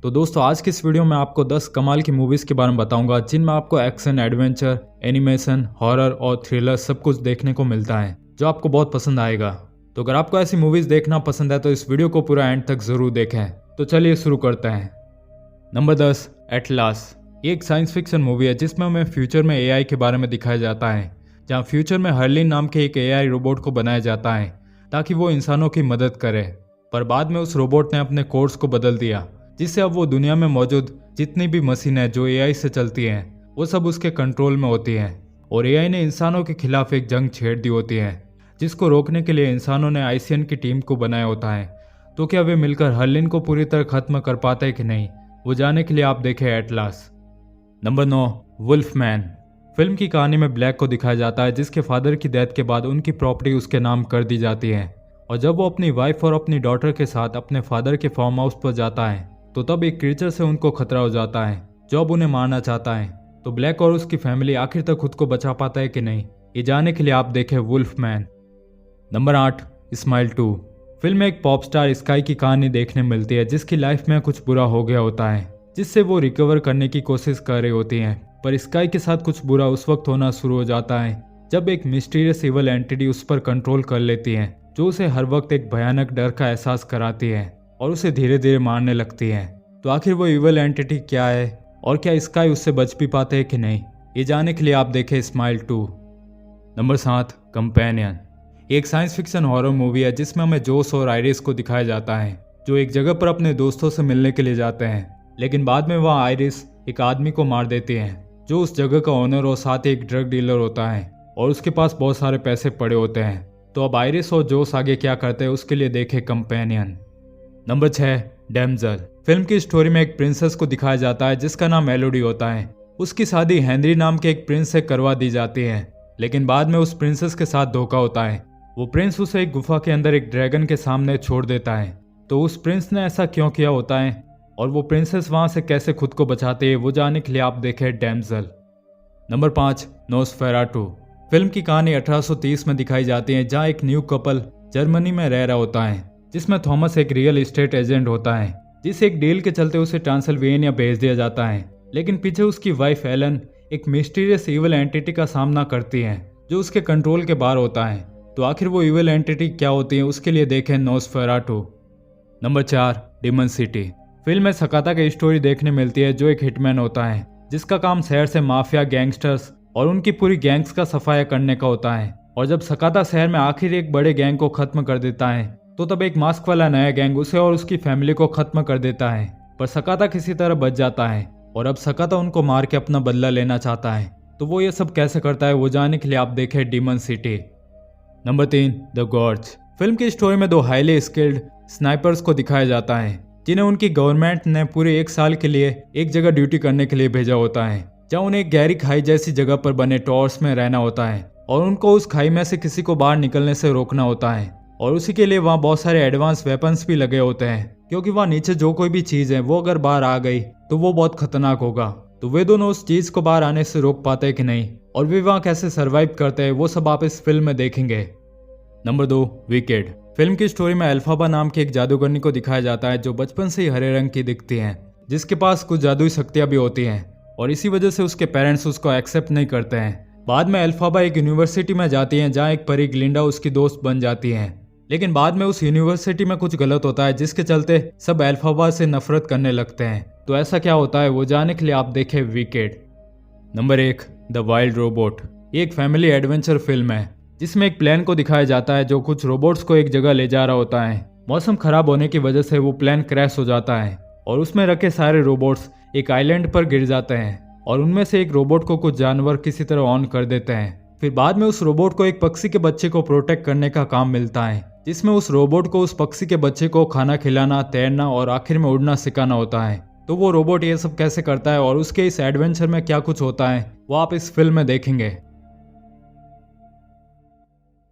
तो दोस्तों आज की इस वीडियो में आपको 10 कमाल की मूवीज़ के बारे में बताऊंगा जिनमें आपको एक्शन, एडवेंचर, एनिमेशन, हॉरर और थ्रिलर सब कुछ देखने को मिलता है जो आपको बहुत पसंद आएगा। तो अगर आपको ऐसी मूवीज़ देखना पसंद है तो इस वीडियो को पूरा एंड तक ज़रूर देखें। तो चलिए शुरू करते हैं। Number 10, atlas. ये एक साइंस फिक्शन मूवी है जिसमें हमें फ्यूचर में एआई के बारे में दिखाया जाता है, जहाँ फ्यूचर में हर्लिन नाम के एक एआई रोबोट को बनाया जाता है ताकि वो इंसानों की मदद करे। पर बाद में उस रोबोट ने अपने कोर्स को बदल दिया, जिससे अब वो दुनिया में मौजूद जितनी भी मशीन है जो एआई से चलती हैं वो सब उसके कंट्रोल में होती हैं। और एआई ने इंसानों के खिलाफ एक जंग छेड़ दी होती है जिसको रोकने के लिए इंसानों ने आईसीएन की टीम को बनाया होता है। तो क्या वे मिलकर हर्लिन को पूरी तरह खत्म कर पाते हैं कि नहीं, वो जानने के लिए आप देखें एटलास। नंबर 9, वुल्फमैन। फिल्म की कहानी में ब्लैक को दिखाया जाता है जिसके फादर की डेथ के बाद उनकी प्रॉपर्टी उसके नाम कर दी जाती है। और जब वो अपनी वाइफ और अपनी डॉटर के साथ अपने फादर के फार्म हाउस पर जाता है तो तब एक क्रीचर से उनको खतरा हो जाता है जो अब उन्हें मारना चाहता है। तो ब्लैक और उसकी फैमिली आखिर तक खुद को बचा पाता है कि नहीं, ये जानने के लिए आप देखें वुल्फमैन। Number 8, smile 2। फिल्म में एक पॉप स्टार स्काई की कहानी देखने मिलती है जिसकी लाइफ में कुछ बुरा हो गया होता है जिससे वो रिकवर करने की कोशिश कर रही होती हैं। पर स्काई के साथ कुछ बुरा उस वक्त होना शुरू हो जाता है जब एक मिस्टीरियस इवल एंटिटी उस पर कंट्रोल कर लेती है जो उसे हर वक्त एक भयानक डर का एहसास कराती है और उसे धीरे धीरे मारने लगती है। तो आखिर वो इवल एंटिटी क्या है और क्या स्काई उससे बच भी पाते हैं कि नहीं, ये जानने के लिए आप देखें स्माइल 2। Number 7, companion. एक साइंस फिक्शन हॉरर मूवी है जिसमें हमें जोस और आइरिस को दिखाया जाता है जो एक जगह पर अपने दोस्तों से मिलने के लिए जाते हैं। लेकिन बाद में वह आइरिस एक आदमी को मार देती है जो उस जगह का ओनर और साथ ही एक ड्रग डीलर होता है और उसके पास बहुत सारे पैसे पड़े होते हैं। तो अब आइरिस और जोस आगे क्या करते हैं उसके लिए देखें कंपेनियन। नंबर 6, डैमज़ल। फिल्म की स्टोरी में एक प्रिंसेस को दिखाया जाता है जिसका नाम मेलोडी होता है। उसकी शादी हेनरी नाम के एक प्रिंस से करवा दी जाती है, लेकिन बाद में उस प्रिंसेस के साथ धोखा होता है। वो प्रिंस उसे एक गुफा के अंदर एक ड्रैगन के सामने छोड़ देता है। तो उस प्रिंस ने ऐसा क्यों किया होता है और वो प्रिंसेस वहां से कैसे खुद को बचाती है, वो जानने के लिए आप देखें डैमज़ल। नंबर 5, नोस्फेराटू। फिल्म की कहानी 1830 में दिखाई जाती है जहाँ एक न्यू कपल जर्मनी में रह रहा होता है जिसमें थॉमस एक रियल एस्टेट एजेंट होता है जिस एक डील के चलते उसे ट्रांसिल्वेनिया भेज दिया जाता है। लेकिन पीछे उसकी वाइफ एलन एक मिस्टीरियस इविल एंटिटी का सामना करती है जो उसके कंट्रोल के बाहर होता है। तो आखिर वो इविल एंटिटी क्या होती है उसके लिए देखें Nosferatu. Number 4, demon city. Film में सकाता की स्टोरी देखने मिलती है जो एक हिटमैन होता है जिसका काम शहर से माफिया, गैंगस्टर्स और उनकी पूरी गैंग्स का सफाया करने का होता है। और जब सकाता शहर में आखिर एक बड़े गैंग को खत्म कर देता है तो तब एक मास्क वाला नया गैंग उसे और उसकी फैमिली को खत्म कर देता है। पर सकाता किसी तरह बच जाता है और अब सकाता उनको मार के अपना बदला लेना चाहता है। तो वो ये सब कैसे करता है वो जानने के लिए आप देखें demon city. Number 3, the gorge. Film की स्टोरी में 2 हाईली स्किल्ड स्नाइपर्स को दिखाया जाता है जिन्हें उनकी गवर्नमेंट ने पूरे 1 साल के लिए एक जगह ड्यूटी करने के लिए भेजा होता है जहाँ उन्हें एक गहरी खाई जैसी जगह पर बने टॉवर्स में रहना होता है और उनको उस खाई में से किसी को बाहर निकलने से रोकना होता है। और उसी के लिए वहाँ बहुत सारे एडवांस वेपन्स भी लगे होते हैं क्योंकि वहाँ नीचे जो कोई भी चीज़ है वो अगर बाहर आ गई तो वो बहुत खतरनाक होगा। तो वे दोनों उस चीज़ को बाहर आने से रोक पाते हैं कि नहीं और वे वहाँ कैसे सर्वाइव करते हैं वो सब आप इस फिल्म में देखेंगे। Number 2, wicked. फिल्म की स्टोरी में अल्फाबा नाम की एक जादूगरनी को दिखाया जाता है जो बचपन से ही हरे रंग की दिखती है जिसके पास कुछ जादुई शक्तियाँ भी होती हैं और इसी वजह से उसके पेरेंट्स उसको एक्सेप्ट नहीं करते हैं। बाद में अल्फाबा एक यूनिवर्सिटी में जाती है जहाँ एक परी ग्लिंडा उसकी दोस्त बन जाती है। लेकिन बाद में उस यूनिवर्सिटी में कुछ गलत होता है जिसके चलते सब अल्फाबा से नफरत करने लगते हैं। तो ऐसा क्या होता है वो जानने के लिए आप देखें wicked. Number 1, the wild robot. ये एक फैमिली एडवेंचर फिल्म है जिसमें एक प्लेन को दिखाया जाता है जो कुछ रोबोट्स को एक जगह ले जा रहा होता है। मौसम खराब होने की वजह से वो प्लेन क्रैश हो जाता है और उसमें रखे सारे रोबोट्स एक आइलैंड पर गिर जाते हैं और उनमें से एक रोबोट को कुछ जानवर किसी तरह ऑन कर देते हैं। फिर बाद में उस रोबोट को एक पक्षी के बच्चे को प्रोटेक्ट करने का काम मिलता है जिसमें उस रोबोट को उस पक्षी के बच्चे को खाना खिलाना, तैरना और आखिर में उड़ना सिखाना होता है। तो वो रोबोट ये सब कैसे करता है और उसके इस एडवेंचर में क्या कुछ होता है वो आप इस फिल्म में देखेंगे।